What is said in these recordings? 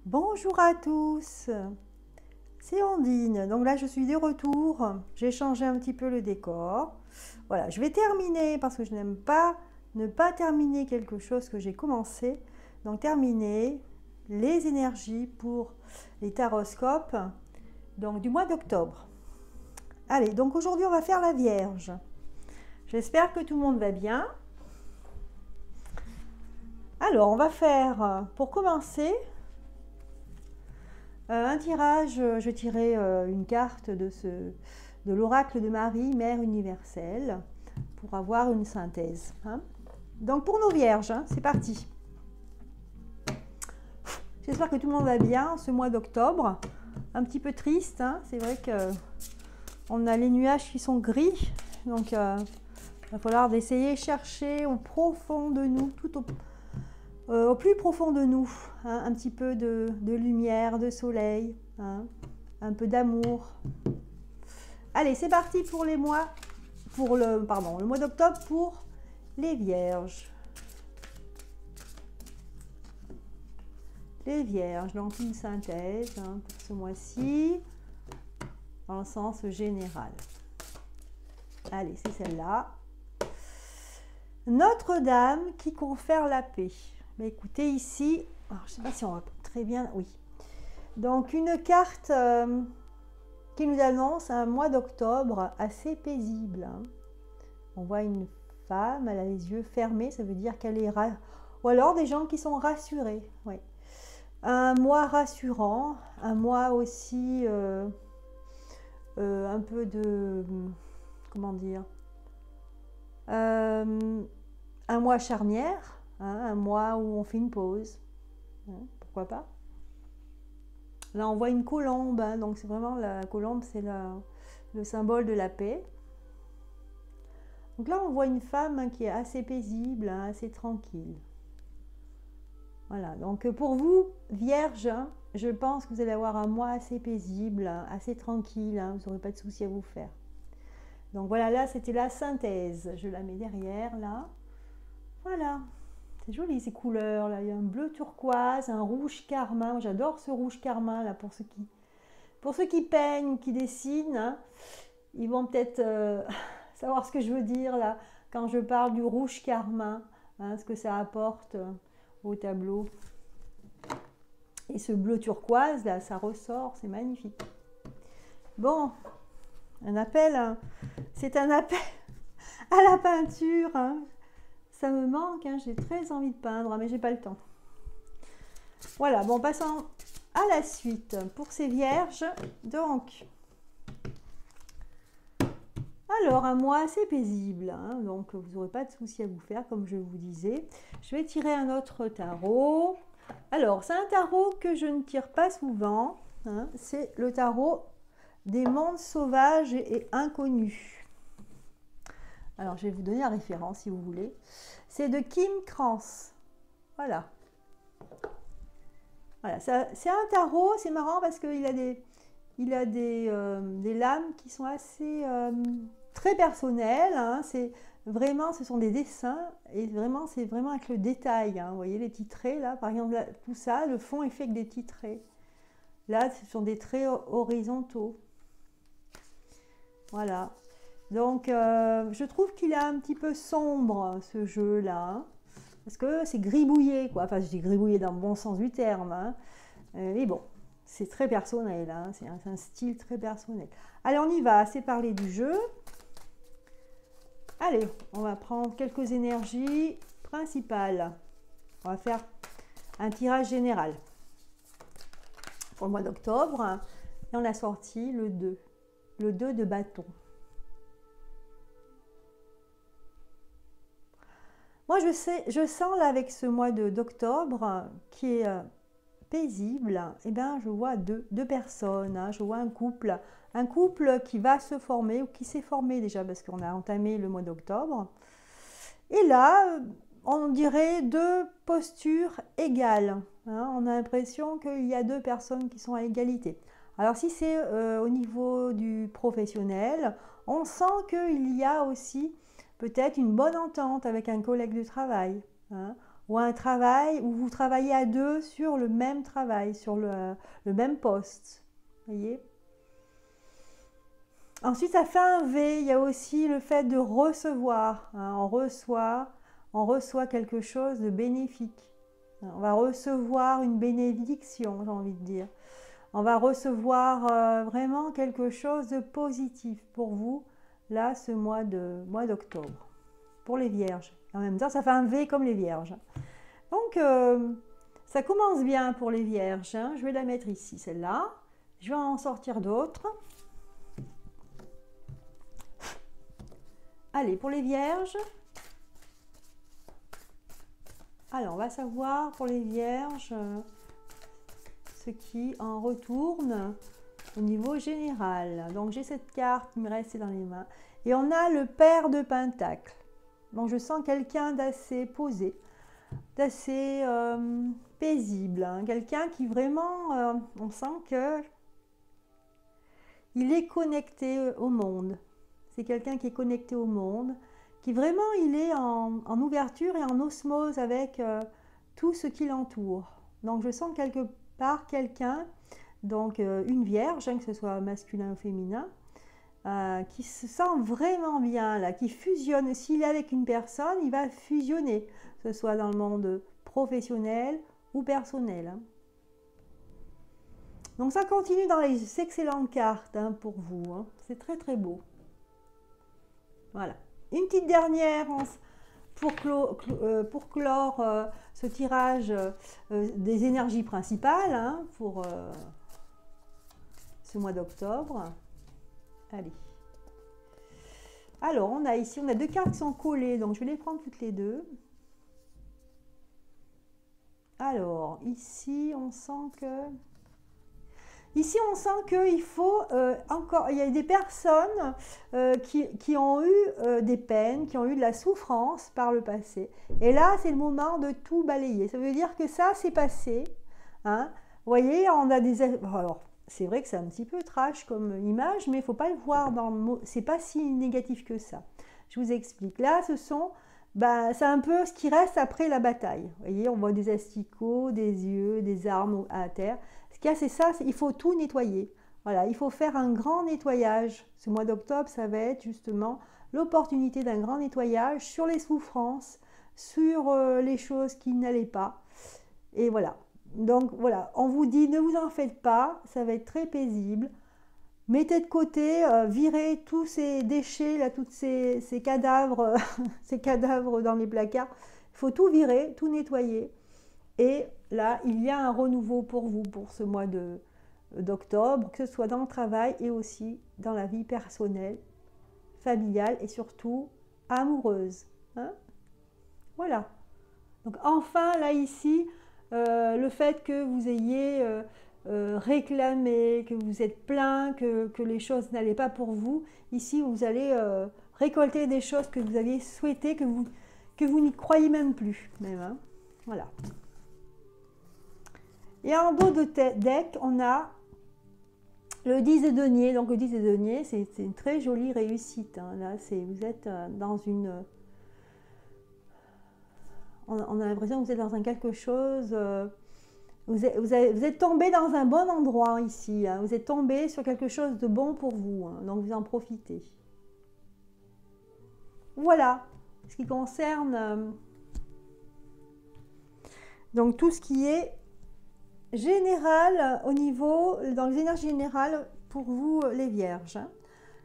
Bonjour à tous, c'est Ondine. Donc là, je suis de retour. J'ai changé un petit peu le décor. Voilà, je vais terminer parce que je n'aime pas ne pas terminer quelque chose que j'ai commencé. Donc terminer les énergies pour les taroscopes donc du mois d'octobre. Allez, donc aujourd'hui, on va faire la Vierge. J'espère que tout le monde va bien. Alors, on va faire, pour commencer, un tirage. Je tirais une carte de l'oracle de Marie, Mère universelle, pour avoir une synthèse. Donc pour nos vierges, c'est parti. J'espère que tout le monde va bien ce mois d'octobre. Un petit peu triste, c'est vrai qu'on a les nuages qui sont gris, donc il va falloir essayer de chercher au profond de nous, au plus profond de nous, un petit peu de lumière, de soleil, un peu d'amour. Allez, c'est parti pour les mois, le mois d'octobre pour les vierges. Les vierges, donc une synthèse pour ce mois-ci, dans le sens général. Allez, c'est celle-là. Notre-Dame qui confère la paix. Mais écoutez ici, alors, je ne sais pas si on va très bien, oui. Donc une carte qui nous annonce un mois d'octobre assez paisible. On voit une femme, elle a les yeux fermés, ça veut dire qu'elle est... Ou alors des gens qui sont rassurés, oui. Un mois rassurant, un mois aussi un peu de... Comment dire, un mois charnière, un mois où on fait une pause, pourquoi pas. Là on voit une colombe, donc c'est vraiment la colombe, c'est le symbole de la paix. Donc là on voit une femme qui est assez paisible, assez tranquille. Voilà, donc pour vous, Vierge, je pense que vous allez avoir un mois assez paisible, assez tranquille, vous n'aurez pas de soucis à vous faire. Donc voilà, là c'était la synthèse, je la mets derrière, là. Voilà, c'est joli ces couleurs, là. Il y a un bleu turquoise, un rouge carmin, j'adore ce rouge carmin, là, pour ceux qui peignent ou qui dessinent, ils vont peut-être savoir ce que je veux dire, là, quand je parle du rouge carmin, ce que ça apporte au tableau. Et ce bleu turquoise, là, ça ressort, c'est magnifique. Bon, un appel, c'est un appel à la peinture. Ça me manque, j'ai très envie de peindre, mais j'ai pas le temps. Voilà, bon, passons à la suite pour ces vierges. Donc, alors, un mois assez paisible, donc vous n'aurez pas de soucis à vous faire, comme je vous disais. Je vais tirer un autre tarot. Alors, c'est un tarot que je ne tire pas souvent. C'est le tarot des mondes sauvages et inconnus. Alors, je vais vous donner la référence si vous voulez. C'est de Kim Krans. Voilà. Voilà, c'est un tarot, c'est marrant parce qu'il a des lames qui sont assez très personnelles. C'est vraiment, ce sont des dessins et vraiment, c'est vraiment avec le détail. Vous voyez les petits traits là, par exemple, là, tout ça, le fond est fait avec des petits traits. Là, ce sont des traits horizontaux. Voilà. Donc, je trouve qu'il est un petit peu sombre, ce jeu-là, parce que c'est gribouillé, quoi. Enfin, je dis gribouillé dans le bon sens du terme, mais bon, c'est très personnel, c'est un style très personnel. Allez, on y va, c'est parler du jeu. Allez, on va prendre quelques énergies principales. On va faire un tirage général pour le mois d'octobre, et on a sorti le 2 de bâton. Moi, je sens là avec ce mois d'octobre qui est paisible, et bien je vois deux personnes, je vois un couple qui va se former ou qui s'est formé déjà parce qu'on a entamé le mois d'octobre. Et là, on dirait deux postures égales. On a l'impression qu'il y a deux personnes qui sont à égalité. Alors si c'est au niveau du professionnel, on sent qu'il y a aussi peut-être une bonne entente avec un collègue de travail, ou un travail où vous travaillez à deux sur le même travail, sur le même poste. Voyez? Ensuite, ça fait un V. Il y a aussi le fait de recevoir. Hein. On reçoit quelque chose de bénéfique. On va recevoir une bénédiction, j'ai envie de dire. On va recevoir vraiment quelque chose de positif pour vous, là, ce mois d'octobre, pour les vierges. En même temps, ça fait un V comme les vierges. Donc, ça commence bien pour les vierges. Hein. Je vais la mettre ici, celle-là. Je vais en sortir d'autres. Allez, pour les vierges. Alors, on va savoir pour les vierges ce qui en retourne au niveau général. Donc, j'ai cette carte qui me reste dans les mains. Et on a le pair de pentacles. Donc, je sens quelqu'un d'assez posé, d'assez paisible. Hein. Quelqu'un qui vraiment, on sent que il est connecté au monde. C'est quelqu'un qui est connecté au monde, qui vraiment, il est en ouverture et en osmose avec tout ce qui l'entoure. Donc, je sens quelque part quelqu'un, donc une vierge, hein, que ce soit masculin ou féminin, qui se sent vraiment bien, là, qui fusionne. S'il est avec une personne, il va fusionner, que ce soit dans le monde professionnel ou personnel. Hein. Donc, ça continue dans les excellentes cartes hein, pour vous. Hein. C'est très, très beau. Voilà. Une petite dernière pour clore ce tirage des énergies principales hein, pour ce mois d'octobre. Allez. Alors, on a ici, on a deux cartes qui sont collées, donc je vais les prendre toutes les deux. Alors, ici, on sent que... Ici, on sent qu'il faut encore... Il y a des personnes qui ont eu des peines, qui ont eu de la souffrance par le passé. Et là, c'est le moment de tout balayer. Ça veut dire que ça, c'est passé. Hein. Vous voyez, on a des... Alors, c'est vrai que c'est un petit peu trash comme image, mais il ne faut pas le voir dans le mot. C'est pas si négatif que ça. Je vous explique. Là, ce sont... Ben, c'est un peu ce qui reste après la bataille. Vous voyez, on voit des asticots, des yeux, des armes à terre. Ce qu'il y a, c'est ça, il faut tout nettoyer. Voilà, il faut faire un grand nettoyage. Ce mois d'octobre, ça va être justement l'opportunité d'un grand nettoyage sur les souffrances, sur les choses qui n'allaient pas. Et voilà. Donc voilà, on vous dit, ne vous en faites pas, ça va être très paisible. Mettez de côté, virez tous ces déchets, là, tous ces cadavres, ces cadavres dans les placards. Il faut tout virer, tout nettoyer. Et là, il y a un renouveau pour vous pour ce mois d'octobre, que ce soit dans le travail et aussi dans la vie personnelle, familiale et surtout amoureuse. Hein? Voilà. Donc enfin, là, ici, le fait que vous ayez... réclamé, que vous êtes plaint, que les choses n'allaient pas pour vous. Ici, vous allez récolter des choses que vous aviez souhaitées, que vous n'y croyez même plus. Même, hein. Voilà. Et en dos de deck, on a le 10 des deniers. Donc le 10 des deniers, c'est une très jolie réussite. Hein. Là, vous êtes dans une... On a l'impression que vous êtes dans un quelque chose... Vous êtes tombé dans un bon endroit ici, hein. Vous êtes tombé sur quelque chose de bon pour vous, hein. Donc vous en profitez. Voilà, ce qui concerne donc tout ce qui est général au niveau, dans les énergies générales pour vous les vierges. Hein.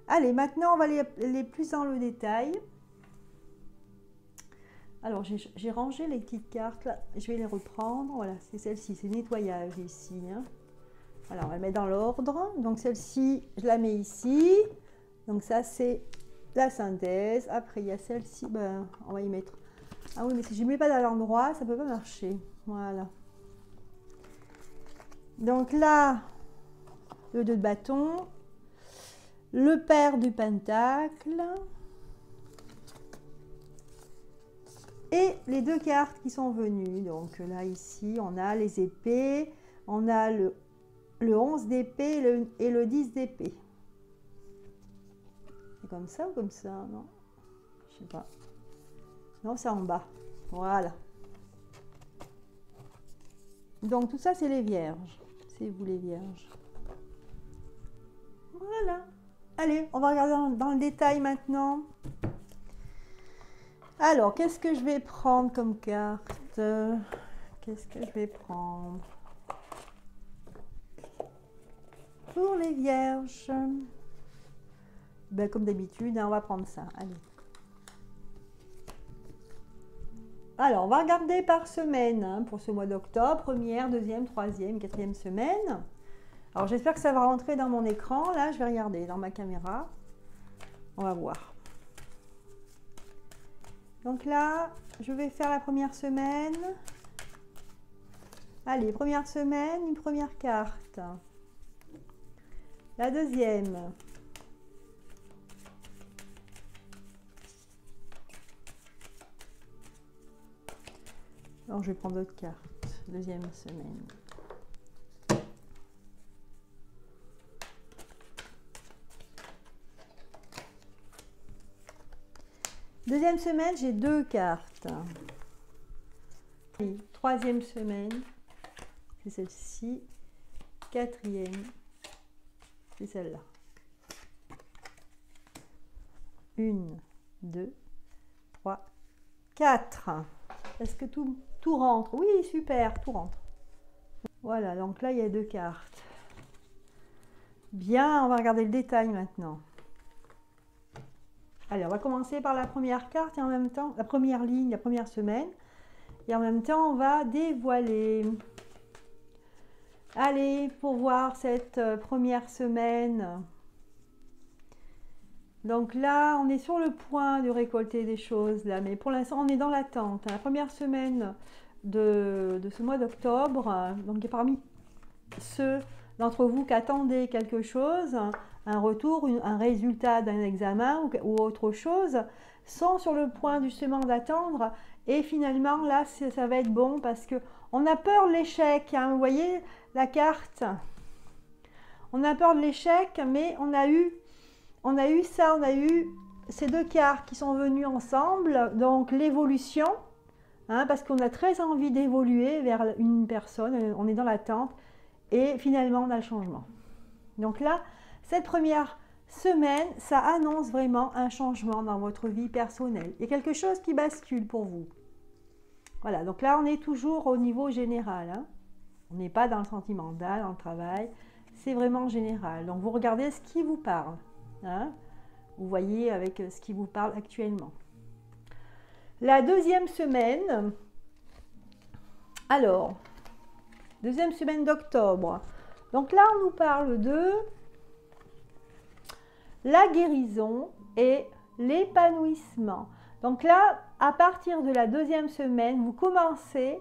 Allez, maintenant on va aller plus dans le détail. Alors, j'ai rangé les petites cartes, là. Je vais les reprendre. Voilà, c'est celle-ci, c'est nettoyage ici. Hein. Alors, on va mettre dans l'ordre. Donc, celle-ci, je la mets ici. Donc, ça, c'est la synthèse. Après, il y a celle-ci, ben, on va y mettre... Ah oui, mais si je ne mets pas dans l'endroit, ça ne peut pas marcher. Voilà. Donc là, le 2 de bâton, le pair du pentacle... Et les deux cartes qui sont venues, donc là ici on a les épées, on a le 11 d'épée et le 10 d'épée. C'est comme ça ou comme ça? Non, je sais pas. Non, c'est en bas. Voilà. Donc tout ça, c'est les vierges. C'est vous les vierges. Voilà. Allez, on va regarder dans le détail maintenant. Alors, qu'est-ce que je vais prendre comme carte? Qu'est-ce que je vais prendre? Pour les vierges. Ben, comme d'habitude, hein, on va prendre ça. Allez. Alors, on va regarder par semaine hein, pour ce mois d'octobre. Première, deuxième, troisième, quatrième semaine. Alors, j'espère que ça va rentrer dans mon écran. Là, je vais regarder dans ma caméra. On va voir. Donc là, je vais faire la première semaine. Allez, première semaine, une première carte. La deuxième. Alors, je vais prendre d'autres cartes. Deuxième semaine. Deuxième semaine, j'ai deux cartes. Et troisième semaine, c'est celle-ci. Quatrième, c'est celle-là. Une, deux, trois, quatre. Est-ce que tout rentre? Oui, super, tout rentre. Voilà, donc là, il y a deux cartes. Bien, on va regarder le détail maintenant. Allez, on va commencer par la première carte et en même temps, la première ligne, la première semaine. Et en même temps, on va dévoiler. Allez, pour voir cette première semaine. Donc là, on est sur le point de récolter des choses, là, mais pour l'instant, on est dans l'attente. La première semaine de ce mois d'octobre, donc parmi ceux d'entre vous qui attendaient quelque chose, un retour, un résultat d'un examen ou autre chose, sont sur le point justement d'attendre. Et finalement, là, ça va être bon parce que on a peur de l'échec. Hein, vous voyez la carte. On a peur de l'échec, mais on a eu ces deux cartes qui sont venues ensemble. Donc l'évolution, hein, parce qu'on a très envie d'évoluer vers une personne. On est dans l'attente. Et finalement, on a le changement. Donc là, cette première semaine, ça annonce vraiment un changement dans votre vie personnelle. Il y a quelque chose qui bascule pour vous. Voilà, donc là, on est toujours au niveau général. Hein. On n'est pas dans le sentimental, dans le travail. C'est vraiment général. Donc, vous regardez ce qui vous parle. Hein. Vous voyez avec ce qui vous parle actuellement. La deuxième semaine, alors, deuxième semaine d'octobre. Donc là, on nous parle de la guérison et l'épanouissement. Donc là, à partir de la deuxième semaine, vous commencez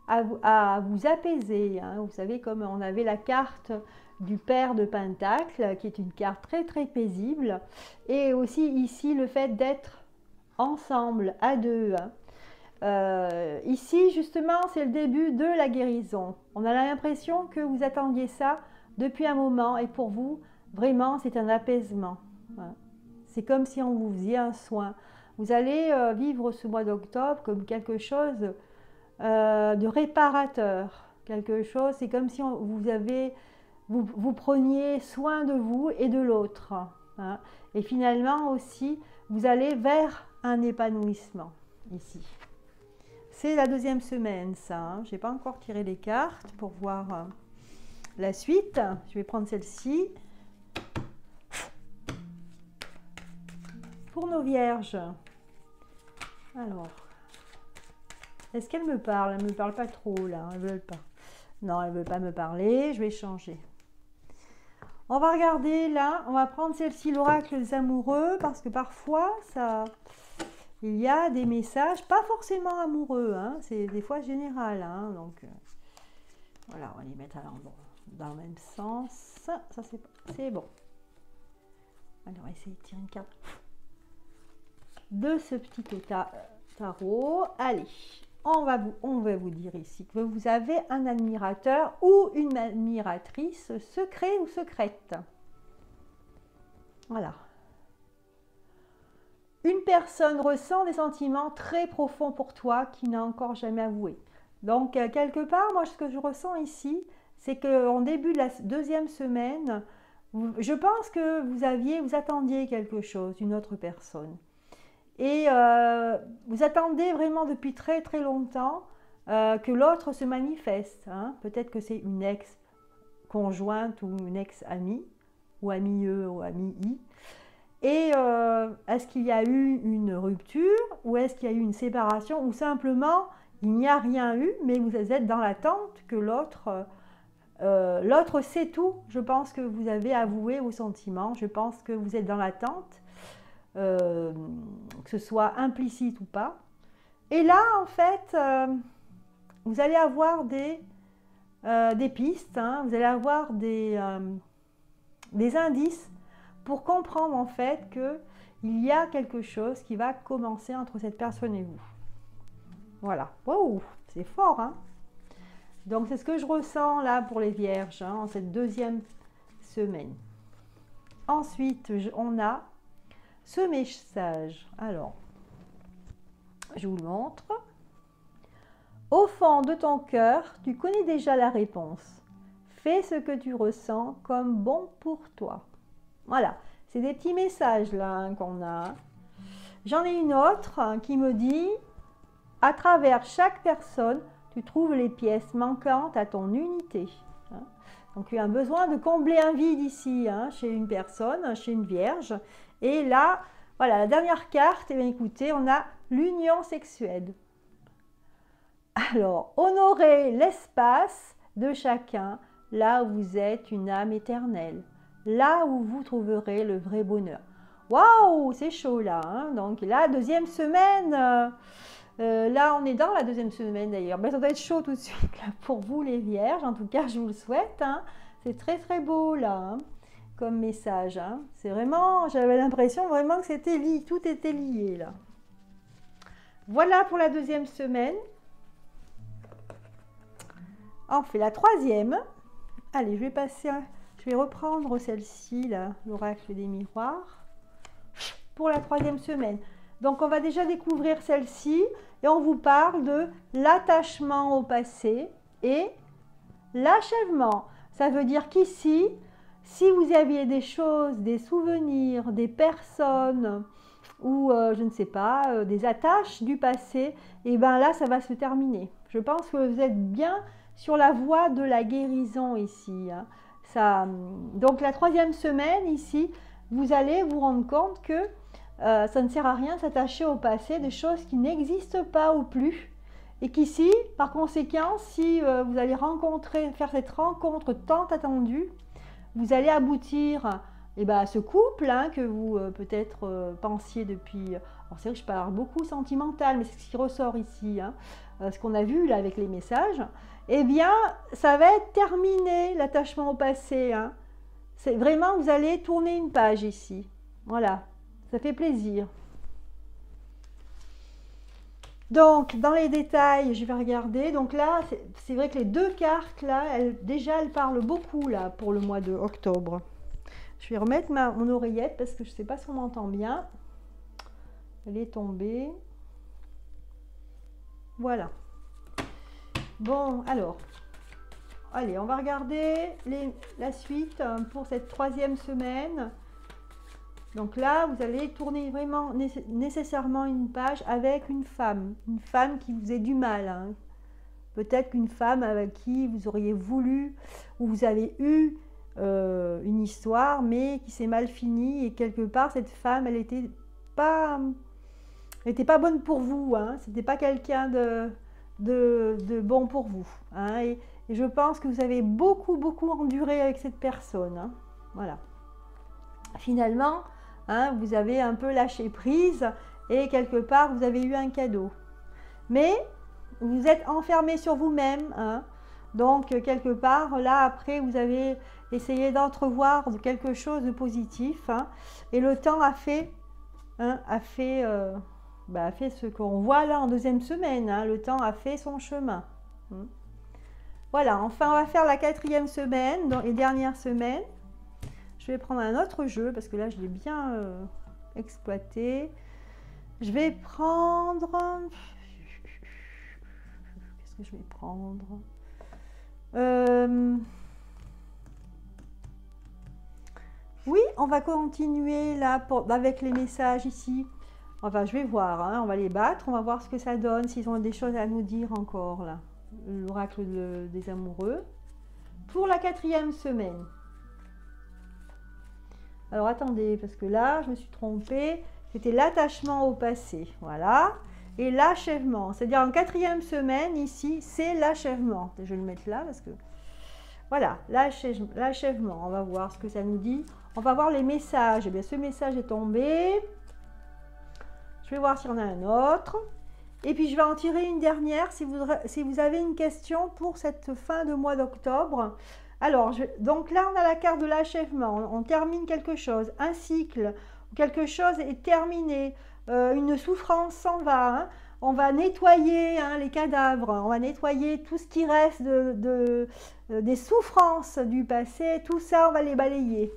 à vous apaiser. Hein. Vous savez, comme on avait la carte du Père de Pentacle, qui est une carte très très paisible. Et aussi ici, le fait d'être ensemble, à deux. Hein. Ici, justement, c'est le début de la guérison. On a l'impression que vous attendiez ça depuis un moment et pour vous, vraiment, c'est un apaisement. Hein. C'est comme si on vous faisait un soin. Vous allez vivre ce mois d'octobre comme quelque chose de réparateur. Quelque chose, c'est comme si vous preniez soin de vous et de l'autre. Hein. Et finalement aussi, vous allez vers un épanouissement ici. C'est la deuxième semaine, ça. Hein. Je n'ai pas encore tiré les cartes pour voir la suite. Je vais prendre celle-ci. Pour nos vierges. Alors, est-ce qu'elles me parlent? Elles ne me parlent pas trop, là. Elles ne veulent pas. Non, elles ne veulent pas me parler. Je vais changer. On va regarder, là. On va prendre celle-ci, l'oracle des amoureux, parce que parfois, il y a des messages, pas forcément amoureux, hein, c'est des fois général. Hein, donc, voilà, on va les mettre dans le même sens. Ça c'est bon. Alors, on va essayer de tirer une carte de ce petit tarot. Allez, on va vous dire ici que vous avez un admirateur ou une admiratrice secret ou secrète. Voilà. Une personne ressent des sentiments très profonds pour toi qui n'a encore jamais avoué. Donc, quelque part, moi, ce que je ressens ici, c'est qu'en début de la deuxième semaine, je pense que vous attendiez quelque chose d'une autre personne. Et vous attendez vraiment depuis très très longtemps que l'autre se manifeste, hein. Peut-être que c'est une ex-conjointe ou une ex-amie, ou amie-e ou amie-i. Et est-ce qu'il y a eu une rupture, ou est-ce qu'il y a eu une séparation, ou simplement il n'y a rien eu, mais vous êtes dans l'attente que l'autre sait tout. Je pense que vous avez avoué vos sentiments, je pense que vous êtes dans l'attente, que ce soit implicite ou pas. Et là, en fait, vous allez avoir des pistes, hein, vous allez avoir des indices pour comprendre en fait qu'il y a quelque chose qui va commencer entre cette personne et vous. Voilà. Wow, c'est fort, hein? Donc, c'est ce que je ressens là pour les vierges, hein, en cette deuxième semaine. Ensuite, on a ce message. Alors, je vous le montre. Au fond de ton cœur, tu connais déjà la réponse. Fais ce que tu ressens comme bon pour toi. Voilà, c'est des petits messages là, hein, qu'on a. J'en ai une autre, hein, qui me dit, à travers chaque personne, tu trouves les pièces manquantes à ton unité. Hein. Donc, tu as un besoin de combler un vide ici, hein, chez une personne, chez une vierge. Et là, voilà, la dernière carte, eh bien, écoutez, on a l'union sexuelle. Alors, honorez l'espace de chacun, là où vous êtes une âme éternelle, là où vous trouverez le vrai bonheur. Waouh, c'est chaud là, hein. Donc la deuxième semaine, là on est dans la deuxième semaine d'ailleurs, ben, ça doit être chaud tout de suite là, pour vous les vierges, en tout cas je vous le souhaite, hein. C'est très très beau là, hein, comme message, hein. C'est vraiment, j'avais l'impression vraiment que c'était lié, tout était lié là. Voilà pour la deuxième semaine. On fait la troisième. Allez, je vais reprendre celle-ci, là, l'oracle des miroirs, pour la troisième semaine. Donc, on va déjà découvrir celle-ci et on vous parle de l'attachement au passé et l'achèvement. Ça veut dire qu'ici, si vous aviez des choses, des souvenirs, des personnes ou, je ne sais pas, des attaches du passé, et bien là, ça va se terminer. Je pense que vous êtes bien sur la voie de la guérison ici, hein. Donc la troisième semaine ici, vous allez vous rendre compte que ça ne sert à rien de s'attacher au passé, des choses qui n'existent pas ou plus. Et qu'ici, par conséquent, si vous allez faire cette rencontre tant attendue, vous allez aboutir à ce couple, hein, que vous peut-être pensiez depuis... Alors c'est vrai que je parle beaucoup sentimental, mais c'est ce qui ressort ici, hein, ce qu'on a vu là avec les messages. Eh bien, ça va être terminé, l'attachement au passé, hein. C'est vraiment, vous allez tourner une page ici. Voilà, ça fait plaisir. Donc, dans les détails, je vais regarder. Donc là, c'est vrai que les deux cartes, là, elles parlent beaucoup, là, pour le mois de octobre. Je vais remettre mon oreillette, parce que je ne sais pas si on m'entend bien. Elle est tombée. Voilà. Bon, alors, allez, on va regarder la suite pour cette troisième semaine. Donc là, vous allez tourner vraiment nécessairement une page avec une femme qui vous ait du mal, hein. Peut-être qu'une femme avec qui vous auriez voulu, ou vous avez eu une histoire, mais qui s'est mal finie, et quelque part, cette femme, elle n'était pas bonne pour vous, hein. C'était pas quelqu'un de bon pour vous, hein. Et je pense que vous avez beaucoup enduré avec cette personne, hein. Voilà. Finalement, hein, vous avez un peu lâché prise et quelque part vous avez eu un cadeau, mais vous êtes enfermé sur vous-même, hein. Donc quelque part là après vous avez essayé d'entrevoir quelque chose de positif, hein, et le temps a fait ce qu'on voit là en deuxième semaine, hein. Le temps a fait son chemin. Voilà, enfin on va faire la quatrième semaine, dans les dernières semaines. Je vais prendre un autre jeu parce que là je l'ai bien exploité. Je vais prendre... Qu'est-ce que je vais prendre? Oui, on va continuer là avec les messages ici. Enfin, je vais voir, hein, on va les battre, on va voir ce que ça donne, s'ils ont des choses à nous dire encore là. L'oracle des amoureux. Pour la 4e semaine. Alors attendez, parce que là, je me suis trompée. C'était l'attachement au passé, voilà. Et l'achèvement, c'est-à-dire en 4e semaine, ici, c'est l'achèvement. Je vais le mettre là, parce que... Voilà, l'achèvement. On va voir ce que ça nous dit. On va voir les messages. Eh bien, ce message est tombé. Je vais voir s'il y en a un autre. Et puis, je vais en tirer une dernière si vous avez une question pour cette fin de mois d'octobre. Alors, donc là, on a la carte de l'achèvement. On termine quelque chose. Un cycle, quelque chose est terminé. Une souffrance s'en va. Hein. On va nettoyer les cadavres. On va nettoyer tout ce qui reste des souffrances du passé. Tout ça, on va les balayer.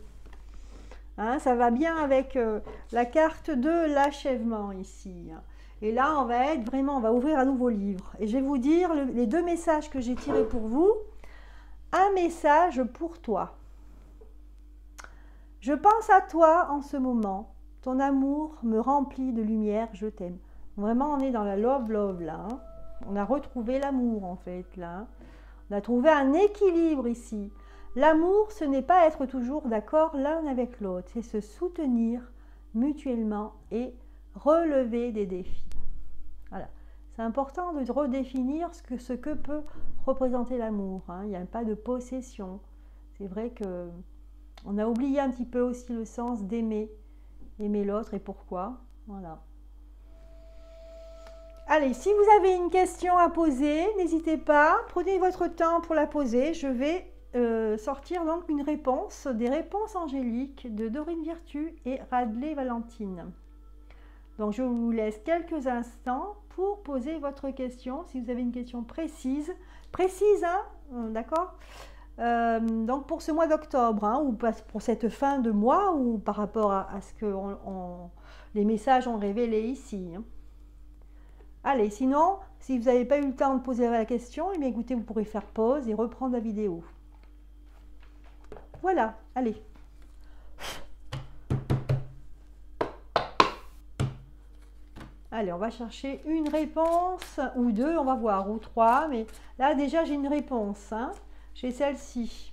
Hein, ça va bien avec la carte de l'achèvement ici. Et là, on va ouvrir un nouveau livre. Et je vais vous dire les 2 messages que j'ai tirés pour vous. Un message pour toi. Je pense à toi en ce moment. Ton amour me remplit de lumière. Je t'aime. Vraiment, on est dans la love là. Hein. On a retrouvé l'amour en fait là. On a trouvé un équilibre ici. L'amour, ce n'est pas être toujours d'accord l'un avec l'autre. C'est se soutenir mutuellement et relever des défis. Voilà. C'est important de redéfinir ce que peut représenter l'amour. Hein. Il n'y a pas de possession. C'est vrai que on a oublié un petit peu aussi le sens d'aimer. Aimer l'autre et pourquoi. Voilà. Allez, si vous avez une question à poser, n'hésitez pas. Prenez votre temps pour la poser. Je vais sortir donc une réponse, des réponses angéliques de Dorine Virtue et Radley Valentine. Donc, je vous laisse quelques instants pour poser votre question, si vous avez une question précise, hein, d'accord, donc, pour ce mois d'octobre, hein, ou pour cette fin de mois, ou par rapport à ce que les messages ont révélé ici. Hein. Allez, sinon, si vous n'avez pas eu le temps de poser la question, eh bien, écoutez, vous pourrez faire pause et reprendre la vidéo. Voilà, allez. Allez, on va chercher une réponse, ou 2, on va voir, ou 3, mais là, déjà, j'ai une réponse. Hein. J'ai celle-ci.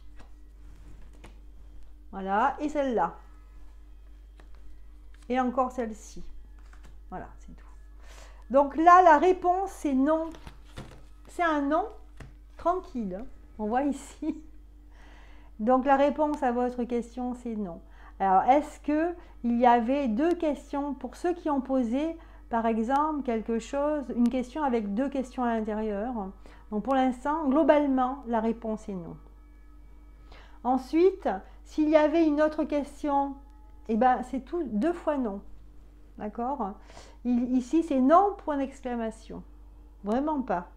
Voilà, et celle-là. Et encore celle-ci. Voilà, c'est tout. Donc là, la réponse, c'est non. C'est un non tranquille. Hein. On voit ici. Donc, la réponse à votre question, c'est non. Alors, est-ce qu'il y avait 2 questions pour ceux qui ont posé, par exemple, une question avec 2 questions à l'intérieur? Donc, pour l'instant, globalement, la réponse est non. Ensuite, s'il y avait une autre question, eh ben, c'est tout 2 fois non. D'accord? Ici, c'est non, point d'exclamation. Vraiment pas.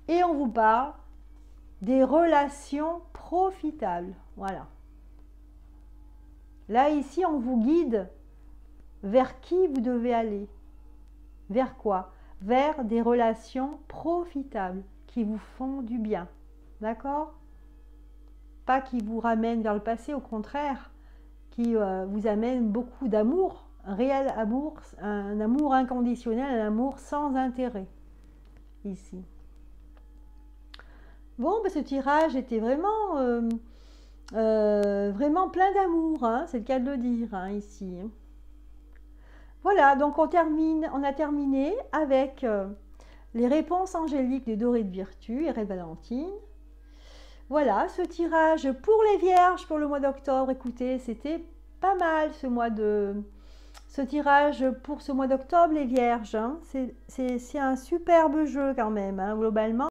Et on vous parle des relations profitables. Voilà. Là, ici, on vous guide vers qui vous devez aller. Vers quoi? Vers des relations profitables qui vous font du bien. D'accord? Pas qui vous ramènent vers le passé, au contraire, qui vous amènent beaucoup d'amour, un réel amour, un amour inconditionnel, un amour sans intérêt. Ici. Bon, ben, ce tirage était vraiment, vraiment plein d'amour, hein, c'est le cas de le dire, hein, ici. Voilà, donc on a terminé avec les réponses angéliques de Dorée de Virtue et Red Valentine. Voilà, ce tirage pour les Vierges pour le mois d'octobre. Écoutez, c'était pas mal ce tirage pour ce mois d'octobre, les Vierges. Hein. C'est un superbe jeu quand même, hein, globalement.